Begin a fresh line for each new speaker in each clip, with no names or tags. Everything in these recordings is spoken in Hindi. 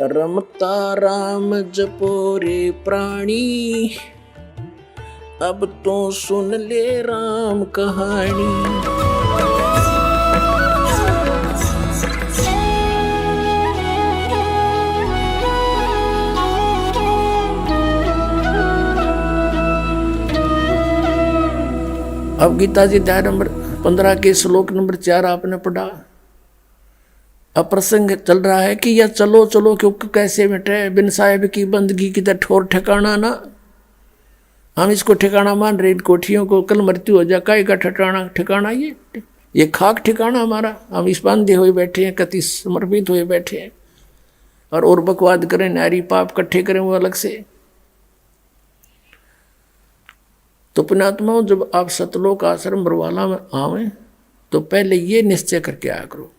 रमता राम जपो रे प्राणी, अब तो सुन ले राम कहानी। अब गीता जी अध्याय नंबर 15 के श्लोक नंबर 4 आपने पढ़ा। अब प्रसंग चल रहा है कि यह चलो चलो क्योंकि कैसे मिटे, बिन साहिब की बंदगी की ठोर ठिकाना ना। हम इसको ठिकाना मान रहे, इन कोठियों को, कल मृत्यु हो जाए काय का ठिकाना ये खाक ठिकाना हमारा। हम इस बांधे हुए बैठे हैं, कति समर्पित हुए बैठे हैं और बकवाद करें, नारी पाप इकट्ठे करें वो अलग से। तो पुण्यात्माओं, जब आप सतलोक आश्रम बरवाला में आवे तो पहले ये निश्चय करके आया करो।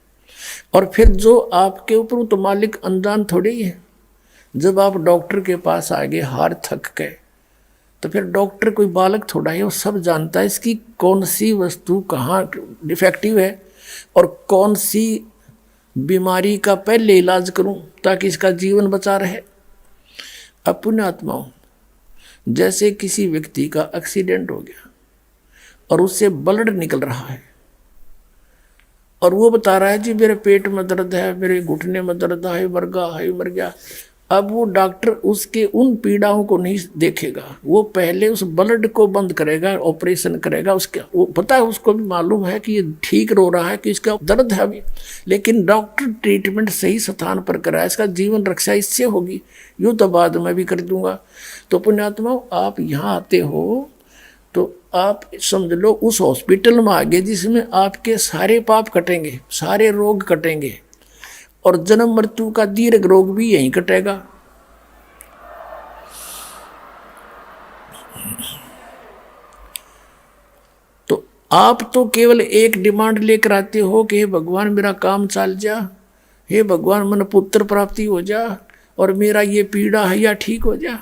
और फिर जो आपके ऊपर तो मालिक अनजान थोड़ी है। जब आप डॉक्टर के पास आ गए हार थक के, तो फिर डॉक्टर कोई बालक थोड़ा है, वो सब जानता है इसकी कौन सी वस्तु कहाँ डिफेक्टिव है और कौन सी बीमारी का पहले इलाज करूं ताकि इसका जीवन बचा रहे। अब पुण्यात्माओं, जैसे किसी व्यक्ति का एक्सीडेंट हो गया और उससे ब्लड निकल रहा है और वो बता रहा है जी मेरे पेट में दर्द है, मेरे घुटने में दर्द है, मर गया। अब वो डॉक्टर उसके उन पीड़ाओं को नहीं देखेगा, वो पहले उस ब्लड को बंद करेगा, ऑपरेशन करेगा। उसका वो पता है, उसको भी मालूम है कि ये ठीक रो रहा है, कि इसका दर्द है अभी, लेकिन डॉक्टर ट्रीटमेंट सही स्थान पर कराए, इसका जीवन रक्षा इससे होगी, यूँ तो बाद में भी कर दूंगा। तो पुण्यात्मा, आप यहाँ आते हो तो आप समझ लो उस हॉस्पिटल में आ गए जिसमें आपके सारे पाप कटेंगे, सारे रोग कटेंगे और जन्म मृत्यु का दीर्घ रोग भी यहीं कटेगा। तो आप तो केवल एक डिमांड लेकर आते हो कि हे भगवान मेरा काम चल जा, हे भगवान मन पुत्र प्राप्ति हो जा और मेरा ये पीड़ा है या ठीक हो जा।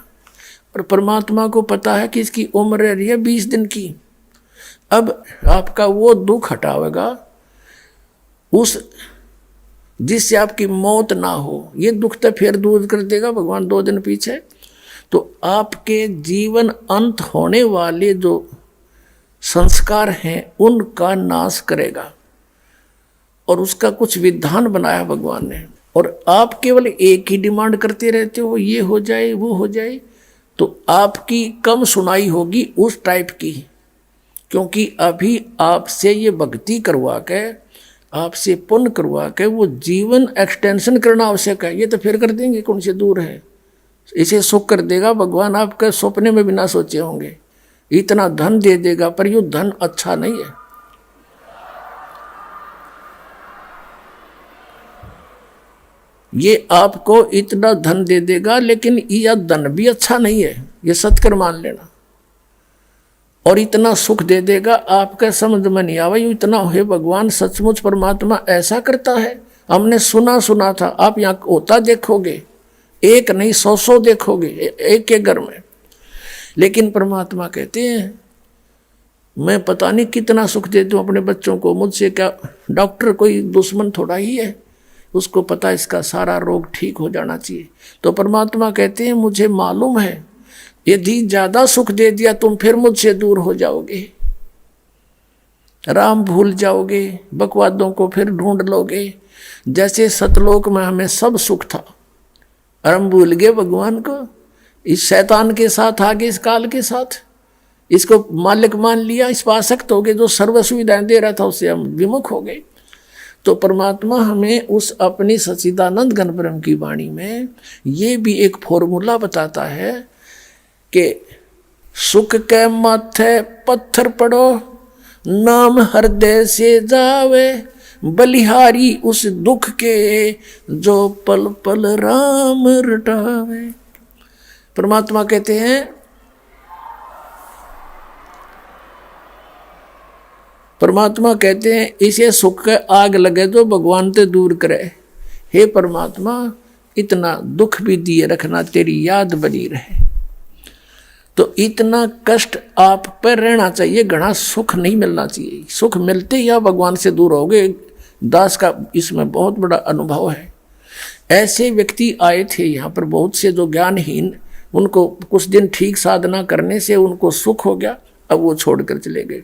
और परमात्मा को पता है कि इसकी उम्र रह रही है 20 दिन की। अब आपका वो दुख हटावेगा उस जिससे आपकी मौत ना हो, ये दुख तो फिर दूर कर देगा भगवान 2 दिन पीछे। तो आपके जीवन अंत होने वाले जो संस्कार हैं उनका नाश करेगा और उसका कुछ विधान बनाया भगवान ने। और आप केवल एक ही डिमांड करते रहते हो, ये हो जाए वो हो जाए, तो आपकी कम सुनाई होगी उस टाइप की, क्योंकि अभी आपसे ये भक्ति करवा के, आपसे पुण्य करवा के वो जीवन एक्सटेंशन करना आवश्यक है। ये तो फिर कर देंगे, कौन से दूर है, इसे सुख कर देगा भगवान, आपके सपने में भी ना सोचे होंगे। इतना धन दे देगा, पर ये धन अच्छा नहीं है। ये आपको इतना धन दे देगा, लेकिन यह धन भी अच्छा नहीं है, ये सत्कर मान लेना। और इतना सुख दे देगा, आपका समझ में नहीं आवा यू इतना है भगवान सचमुच परमात्मा ऐसा करता है। हमने सुना था, आप यहाँ होता देखोगे, एक नहीं 100 देखोगे एक एक घर में। लेकिन परमात्मा कहते हैं मैं पता नहीं कितना सुख दे दूं अपने बच्चों को, मुझसे क्या डॉक्टर कोई दुश्मन थोड़ा ही है, उसको पता इसका सारा रोग ठीक हो जाना चाहिए। तो परमात्मा कहते हैं मुझे मालूम है यदि ज्यादा सुख दे दिया तुम फिर मुझसे दूर हो जाओगे, राम भूल जाओगे, बकवादों को फिर ढूंढ लोगे। जैसे सतलोक में हमें सब सुख था और हम भूल गए भगवान को, इस शैतान के साथ आगे, इस काल के साथ इसको मालिक मान लिया, इस पर आसक्त हो गए, जो सर्व सुविधाएं दे रहा था उससे हम विमुख हो गए। तो परमात्मा हमें उस अपनी सच्चिदानंद घन ब्रह्म की वाणी में ये भी एक फॉर्मूला बताता है कि सुख के माथे पत्थर पड़ो, नाम हृदय से जावे, बलिहारी उस दुख के जो पल पल राम रटावे। परमात्मा कहते हैं, परमात्मा कहते हैं इसे सुख के आग लगे तो भगवान ते दूर करे। हे परमात्मा इतना दुख भी दिए रखना, तेरी याद बनी रहे। तो इतना कष्ट आप पर रहना चाहिए, घना सुख नहीं मिलना चाहिए। सुख मिलते ही आप भगवान से दूर होगे। दास का इसमें बहुत बड़ा अनुभव है। ऐसे व्यक्ति आए थे यहाँ पर बहुत से जो ज्ञानहीन, उनको कुछ दिन ठीक साधना करने से उनको सुख हो गया, अब वो छोड़कर चले गए।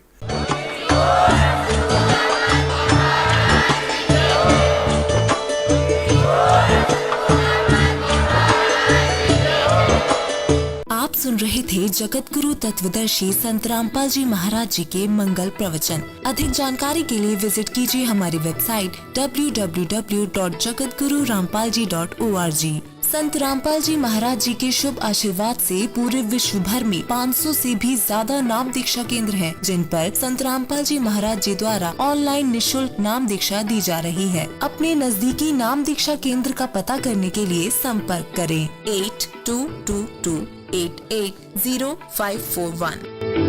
आप सुन रहे थे जगत गुरु तत्वदर्शी संत रामपाल जी महाराज जी के मंगल प्रवचन। अधिक जानकारी के लिए विजिट कीजिए हमारी वेबसाइट www.jagatgururampalji.org। संत रामपाल जी महाराज जी के शुभ आशीर्वाद से पूरे विश्व भर में 500 से भी ज्यादा नाम दीक्षा केंद्र हैं, जिन पर संत रामपाल जी महाराज जी द्वारा ऑनलाइन निशुल्क नाम दीक्षा दी जा रही है। अपने नजदीकी नाम दीक्षा केंद्र का पता करने के लिए संपर्क करें 8222880541।